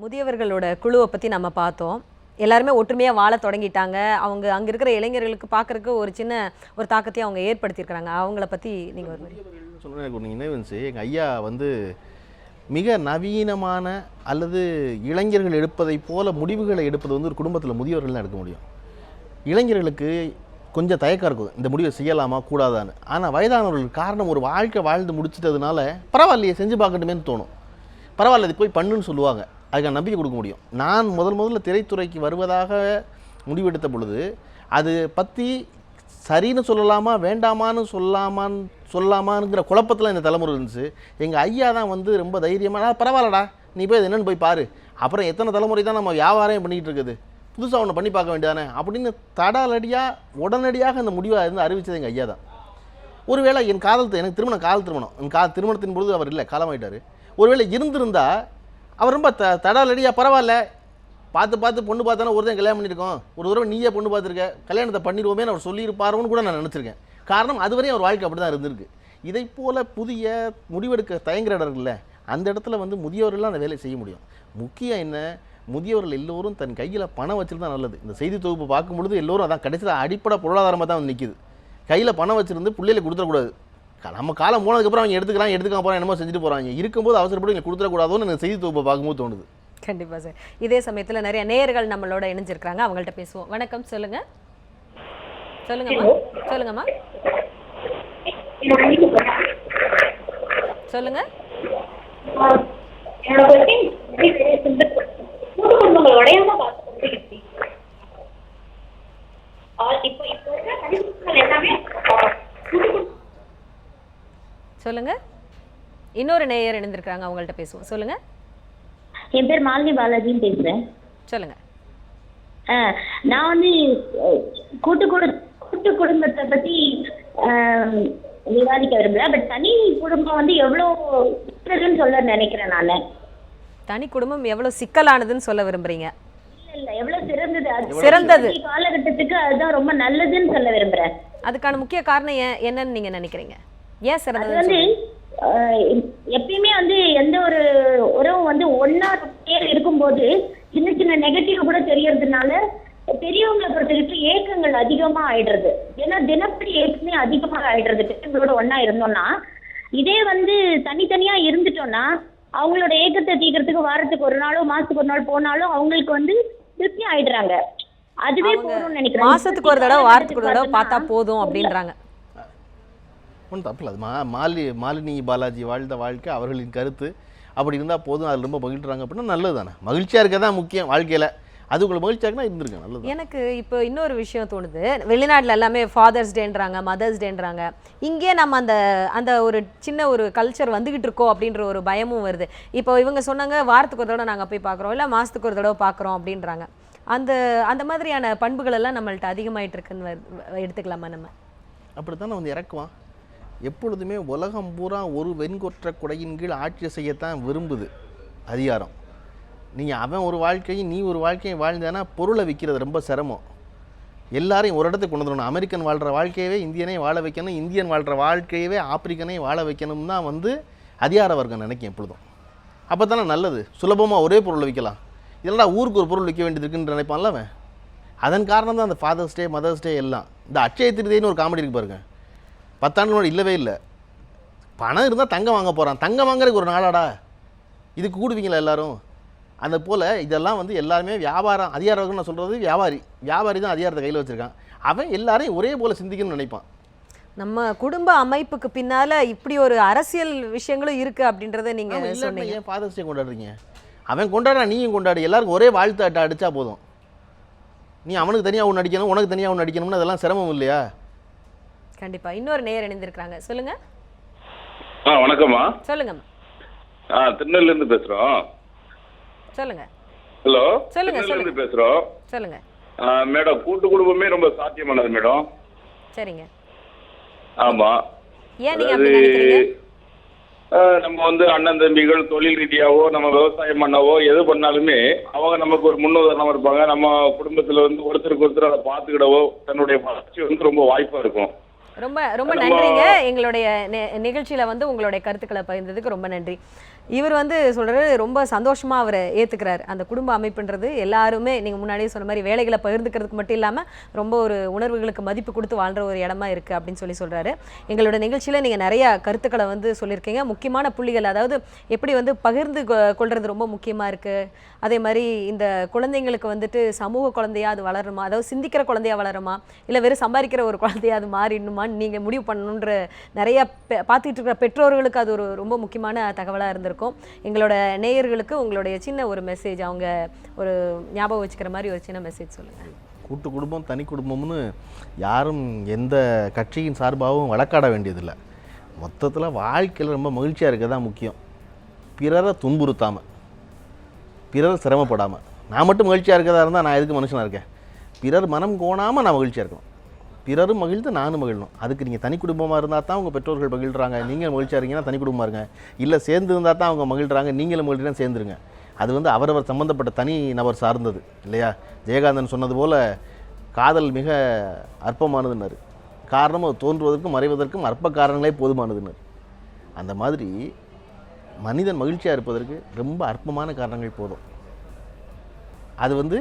முதியவர்களோட குழுவை பற்றி நம்ம பார்த்தோம். எல்லாருமே ஒற்றுமையாக வாழ தொடங்கிட்டாங்க. அவங்க அங்கே இருக்கிற இளைஞர்களுக்கு பார்க்குறக்கு ஒரு சின்ன ஒரு தாக்கத்தையும் அவங்க ஏற்படுத்தியிருக்கிறாங்க. அவங்கள பற்றி நீங்கள் ஒரு சொன்ன எனக்கு ஒரு நினைவு இருந்துச்சு. எங்கள் ஐயா வந்து மிக நவீனமான அல்லது இளைஞர்கள் எடுப்பதை போல முடிவுகளை எடுப்பது வந்து ஒரு குடும்பத்தில் முதியவர்கள் தான் எடுக்க முடியும். இளைஞர்களுக்கு கொஞ்சம் தயக்கம் இருக்கும், இந்த முடிவை செய்யலாமா கூடாதான்னு. ஆனால் வயதானவர்களுக்கு காரணம் ஒரு வாழ்க்கை வாழ்ந்து முடிச்சிட்டதுனால பரவாயில்லையே செஞ்சு பார்க்கட்டுமேன்னு தோணும். பரவாயில்ல இது போய் பண்ணுன்னு சொல்லுவாங்க. அதுக்கான நம்பிக்கை கொடுக்க முடியும். நான் முதல்ல திரைத்துறைக்கு வருவதாக முடிவெடுத்த பொழுது அது பற்றி சரின்னு சொல்லலாமா வேண்டாமான்னு சொல்லாமாங்கிற குழப்பத்தில் இந்த தலைமுறை இருந்துச்சு. எங்கள் ஐயா தான் வந்து ரொம்ப தைரியமாக பரவாயில்லடா நீ போய் என்னென்னு போய் பாரு, அப்புறம் எத்தனை தலைமுறை தான் நம்ம வியாபாரம் பண்ணிக்கிட்டு இருக்குது, புதுசாக ஒன்று பண்ணி பார்க்க வேண்டியதானே அப்படின்னு உடனடியாக அந்த முடிவை இருந்து அறிவித்தது எங்கள் ஐயா தான். ஒருவேளை எனக்கு திருமணத்தின் பொழுது அவர் இல்லை, காலமாயிட்டார். ஒருவேளை இருந்திருந்தால் அவர் ரொம்ப தடாலடியாக பரவாயில்ல பார்த்து பொண்ணு பார்த்தானே ஒரு தான் கல்யாணம் பண்ணியிருக்கோம், ஒரு தடவை நீயே பொண்ணு பார்த்துருக்க, கல்யாணத்தை பண்ணிடுவோமே அவர் சொல்லியிருப்பாரோன்னு கூட நான் நினச்சிருக்கேன். காரணம் அதுவரையும் அவர் வாழ்க்கை அப்படி தான் இருந்திருக்கு. இதை போல் புதிய முடிவெடுக்க தயங்குற இடம் இருக்குல்ல, அந்த இடத்துல வந்து முதியவர்கள்லாம் அந்த வேலையை செய்ய முடியும். முக்கியம் என்ன, முதியவர்கள் எல்லோரும் தன் கையில் பணம் வச்சுருந்தா நல்லது. இந்த செய்தி தொகுப்பு பார்க்கும்பொழுது எல்லோரும் அதான் கடைசியில் அடிப்படை பொருளாதாரமாக தான் வந்து நிற்கிது. கையில் பணம் வச்சுருந்து பிள்ளைகளை கொடுத்துடக்கூடாது. நம்ம காலம் போனதுக்கப்புறம் அவங்க எடுத்துக்க போகிறாங்க, என்னமோ செஞ்சுட்டு போகிறாங்க. இருக்கும்போது அவசரப்பட்டு இங்கே கொடுத்துடக்கூடாதுன்னு எனக்கு செய்தி தொகுப்பை பார்க்கும்போது தோணுது. கண்டிப்பாக சார். இதே சமயத்தில் நிறைய நேயர்கள் நம்மளோட இணைஞ்சிருக்கிறாங்க, அவங்கள்ட்ட பேசுவோம். வணக்கம், சொல்லுங்கம்மா. சொல்லுங்க. சொல்லுங்க. இன்னொரு நேயர் இணைந்திருக்காங்க, அவங்கள்ட்ட பேசுவோம். சொல்லுங்க. என் பேர் மாலினி பாலாஜின்னு பேசுறேன். சொல்லுங்க. நான் வந்து கூட்டு குடும்பத்தை பத்தி விவாதிக்க விரும்பல. பட் தனி குடும்பம் வந்து எவ்வளவு சொல்ல நினைக்கிறேன். நான் தனி குடும்பம் எவ்வளவு சிக்கலானதுன்னு சொல்ல விரும்புறீங்க? இல்ல எவ்வளவு சிறந்தது காலகட்டத்துக்கு அதுதான் ரொம்ப நல்லதுன்னு சொல்ல விரும்புறேன். அதுக்கான முக்கிய காரணம் என்னன்னு நீங்க நினைக்கிறீங்க? ஏன் சிறந்தது? வந்து எப்பயுமே வந்து எந்த ஒரு உறவு வந்து ஒன்னா இருக்கும்போது சின்ன சின்ன நெகட்டிவ் கூட தெரியறதுனால பெரியவங்களை பொறுத்தவரைக்கும் ஏக்கங்கள் அதிகமா ஆயிடுறது. ஏன்னா தினப்படி ஏக்கமே அதிகமாக ஆயிடுறது பெரியவங்களோட ஒன்னா இருந்தோம்னா. இதே வந்து தனித்தனியா இருந்துட்டோம்னா அவங்களோட ஏக்கத்தை தீர்க்கறதுக்கு வாரத்துக்கு ஒரு நாளோ மாசத்துக்கு ஒரு நாள் போனாலும் அவங்களுக்கு வந்து திருப்தி ஆயிடுறாங்க. அதுவே போதும்னு நினைக்கிறேன். மாசத்துக்கு ஒரு தடவை வாரத்துக்கு ஒரு தடவை பார்த்தா போதும் அப்படின்றாங்க. ஒன்றும் தப்பு இல்லை. மாலினி பாலாஜி வாழ்ந்த வாழ்க்கை அவர்களின் கருத்து. அப்படி இருந்தால் போதும், அதில் ரொம்ப மகிழ்றாங்க அப்படின்னா நல்லது தானே. மகிழ்ச்சியாக இருக்க தான் முக்கியம் வாழ்க்கையில். அதுக்குள்ள மகிழ்ச்சியாக இருக்குன்னா இருந்திருக்கேன், நல்லது. எனக்கு இப்போ இன்னொரு விஷயம் தோணுது. வெளிநாட்டில் எல்லாமே ஃபாதர்ஸ் டேன்றாங்க, மதர்ஸ் டேன்றாங்க. இங்கே நம்ம அந்த ஒரு சின்ன ஒரு கல்ச்சர் வந்துகிட்டு இருக்கோம் அப்படின்ற ஒரு பயமும் வருது. இப்போ இவங்க சொன்னாங்க வாரத்துக்கு ஒரு தடவை நாங்கள் போய் பார்க்குறோம், இல்லை மாதத்துக்கு ஒரு தடவை பார்க்குறோம் அப்படின்றாங்க. அந்த மாதிரியான பண்புகள் எல்லாம் நம்மள்ட்ட அதிகமாயிட்டு இருக்குன்னு எடுத்துக்கலாமா? நம்ம அப்படி தானே வந்து இறக்குவான். எப்பொழுதுமே உலகம் பூரா ஒரு வெண்கொற்ற குடையின் கீழ் ஆட்சி செய்யத்தான் விரும்புது அதிகாரம். நீங்கள் அவன் ஒரு வாழ்க்கையும் நீ ஒரு வாழ்க்கையும் வாழ்ந்தேன்னா பொருளை விற்கிறது ரொம்ப சிரமம். எல்லாரையும் ஒரு இடத்துக்கு கொண்டு வந்துடணும். அமெரிக்கன் வாழ்கிற வாழ்க்கையவே இந்தியனையும் வாழ வைக்கணும், இந்தியன் வாழ்கிற வாழ்க்கையவே ஆப்பிரிக்கனையும் வாழ வைக்கணும் தான் வந்து அதிகார வர்க்கம் நினைக்கும் எப்பொழுதும். அப்போ தானே நல்லது. சுலபமாக ஒரே பொருளை விற்கலாம். இதெல்லாம் ஊருக்கு ஒரு பொருள் விற்க வேண்டியது இருக்குன்னு நினைப்பான்ல அவன். அதன் காரணம் தான் அந்த ஃபாதர்ஸ் டே, மதர்ஸ் டே எல்லாம். இந்த அட்சய திருதின்னு ஒரு காமெடி இருக்கு பாருங்க. 10 ஆண்டுகளோட இல்லவே இல்லை. பணம் இருந்தால் தங்கம் வாங்க போகிறான். தங்கம் வாங்குறதுக்கு ஒரு நாளாடா, இதுக்கு கூடுவீங்களா எல்லாரும்? அந்த போல் இதெல்லாம் வந்து எல்லாருமே வியாபாரம். அதிகாரம் நான் சொல்கிறது வியாபாரி தான் அதிகாரத்தை கையில் வச்சுருக்கான். அவன் எல்லாரையும் ஒரே போல் சிந்திக்கணும்னு நினைப்பான். நம்ம குடும்ப அமைப்புக்கு பின்னால் இப்படி ஒரு அரசியல் விஷயங்களும் இருக்குது அப்படின்றத நீங்கள் சொன்னீங்க. ஏன் ஃபாதர்ஸ் டே கொண்டாடுறீங்க? அவன் கொண்டாடுறா, நீயும் கொண்டாடு. எல்லாருக்கும் ஒரே வாழ்த்து அடித்தா போதும். நீ அவனுக்கு தனியாக ஒன்று அடிக்கணும், உனக்கு தனியாக ஒன்று அடிக்கணும்னு அதெல்லாம் சிரமம் இல்லையா? கண்டிப்பா. இன்னொரு நேயர் இணைந்திருக்காங்க, சொல்லுங்க. வணக்கம்மா. சொல்லுங்கம்மா. திருநெல்வேலில இருந்து பேசுறோம். சொல்லுங்க. ஹலோ. சொல்லுங்க பேசுறோம். சொல்லுங்க மேடம். கூட்டு குடும்பமே ரொம்ப சாத்தியமானது மேடம். சரிங்க. ஆமா. ஏன் நீங்க அப்படி நினைக்கிறீங்க? நம்ம வந்து அண்ணன் தம்பிகள் தொழில் ரீதியாவோ நம்ம விவசாயம் பண்ணவோ எது பண்ணாலுமே அவங்க நமக்கு ஒரு முன்னுதாரணம் இருப்பாங்க. நம்ம குடும்பத்துல வந்து ஒருத்தருக்கு ஒருத்தர் அதை பார்த்துக்கிடவோ தன்னுடைய வளர்ச்சி வந்து ரொம்ப வாய்ப்பா இருக்கும். ரொம்ப ரொம்ப நன்றிங்க. எங்களுடைய நிகழ்ச்சியில வந்து உங்களுடைய கருத்துக்களை பகிர்ந்ததுக்கு ரொம்ப நன்றி. இவர் வந்து சொல்றாரு, ரொம்ப சந்தோஷமா அவர் ஏத்துக்கிறார். அந்த குடும்ப அமைப்புன்றது எல்லாருமே நீங்க முன்னாடியே சொன்ன மாதிரி வேலைகளை பகிர்ந்துக்கிறதுக்கு மட்டும் இல்லாம ரொம்ப ஒரு உணர்வுகளுக்கு மதிப்பு கொடுத்து வாழ்ற ஒரு இடமா இருக்கு அப்படின்னு சொல்றாரு. எங்களோட நிகழ்ச்சியில நீங்க நிறைய கருத்துக்களை வந்து சொல்லியிருக்கீங்க. முக்கியமான புள்ளிகள், அதாவது எப்படி வந்து பகிர்ந்து கொள்றது ரொம்ப முக்கியமா இருக்கு. அதே மாதிரி இந்த குழந்தைங்களுக்கு வந்துட்டு சமூக குழந்தையா அது வளருமா, அதாவது சிந்திக்கிற குழந்தையா வளருமா, இல்லை வெறும் சம்பாதிக்கிற ஒரு குழந்தையா அது மாறிடணுமான்னு நீங்க முடிவு பண்ணணுன்ற நிறைய பார்த்துட்டு இருக்கிற பெற்றோர்களுக்கு அது ஒரு ரொம்ப முக்கியமான தகவலா இருந்திருக்கும். எங்களோட நேயர்களுக்கு உங்களுடைய சின்ன ஒரு மெசேஜ், அவங்க ஒரு ஞாபகம் வச்சுக்கிற மாதிரி ஒரு சின்ன மெசேஜ் சொல்லுங்க. கூட்டு குடும்பம் தனி குடும்பம்னு யாரும் எந்த கட்சியின் சார்பாகவும் வழக்காட வேண்டியதில்லை. மொத்தத்தில் வாழ்க்கையில் ரொம்ப மகிழ்ச்சியாக இருக்க தான் முக்கியம். பிறரை துன்புறுத்தாமல், பிறர் சிரமப்படாமல். நான் மட்டும் மகிழ்ச்சியாக இருக்கதா இருந்தால் நான் எதுக்கு மனுஷனாக இருக்கேன்? பிறர் மனம் கோணாமல் நான் மகிழ்ச்சியாக இருக்கணும். பிறரும் மகிழ்ந்து நானும் மகிழணும். அதுக்கு நீங்கள் தனி குடும்பமாக இருந்தால் தான் உங்கள் பெற்றோர்கள் மகிழ்கிறாங்க, நீங்கள் மகிழ்ச்சியாக இருக்கீங்கன்னா தனி குடும்பமாக இருங்க. இல்லை சேர்ந்து இருந்தால் தான் அவங்க மகிழ்கிறாங்க, நீங்களும் மகிழ்ச்சியாக சேர்ந்துருங்க. அது வந்து அவரவர் சம்மந்தப்பட்ட தனி நபர் சார்ந்தது இல்லையா? ஜெயகாந்தன் சொன்னது போல் காதல் மிக அற்பமானதுன்னாரு. காரணம் அது தோன்றுவதற்கும் மறைவதற்கும் அற்ப காரணங்களே போதுமானதுன்னாரு. அந்த மாதிரி மனிதன் மகிழ்ச்சியாக இருப்பதற்கு ரொம்ப அற்பமான காரணங்கள் போதும். அது வந்து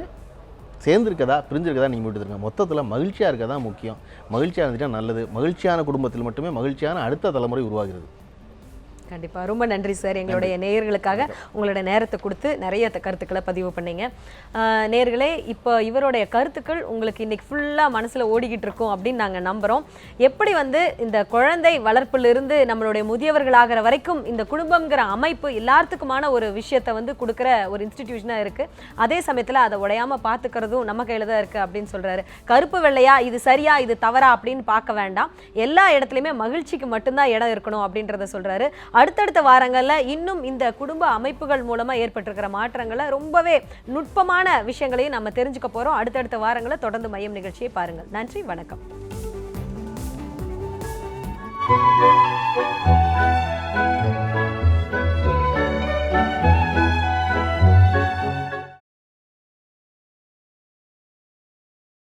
சேர்ந்துருக்கதா பிரிஞ்சிருக்கதா நீங்கள் விட்டுருங்க. மொத்தத்தில் மகிழ்ச்சியாக இருக்க தான் முக்கியம். மகிழ்ச்சியாக இருந்துட்டால் நல்லது. மகிழ்ச்சியான குடும்பத்தில் மட்டுமே மகிழ்ச்சியான அடுத்த தலைமுறை உருவாகிறது. கண்டிப்பாக ரொம்ப நன்றி சார். எங்களுடைய நேயர்களுக்காக உங்களுடைய நேரத்தை கொடுத்து நிறைய கருத்துக்களை பதிவு பண்ணீங்க. நேயர்களே, இப்போ இவருடைய கருத்துக்கள் உங்களுக்கு இன்னைக்கு ஃபுல்லாக மனசில் ஓடிக்கிட்டு இருக்கும் அப்படின்னு நாங்கள் நம்புகிறோம். எப்படி வந்து இந்த குழந்தை வளர்ப்பிலிருந்து நம்மளுடைய முதியவர்களாகிற வரைக்கும் இந்த குடும்பங்கிற அமைப்பு எல்லாத்துக்குமான ஒரு விஷயத்தை வந்து கொடுக்குற ஒரு இன்ஸ்டிடியூஷனாக இருக்குது. அதே சமயத்தில் அதை உடையாமல் பார்த்துக்கிறதும் நம்ம கையில் தான் இருக்குது அப்படின்னு சொல்கிறாரு. கருப்பு வெள்ளையா, இது சரியா இது தவறா அப்படின்னு பார்க்க வேண்டாம். எல்லா இடத்துலையுமே மகிழ்ச்சிக்கு மட்டும்தான் இடம் இருக்கணும் அப்படின்றத சொல்கிறாரு. அடுத்தடுத்த வாரங்களில் இன்னும் இந்த குடும்ப அமைப்புகள் மூலமாக ஏற்பட்டிருக்கிற மாற்றங்களை ரொம்பவே நுட்பமான விஷயங்களையும் நம்ம தெரிஞ்சுக்க போகிறோம். அடுத்தடுத்த வாரங்களில் தொடர்ந்து மையம் நிகழ்ச்சியை பாருங்கள். நன்றி, வணக்கம்.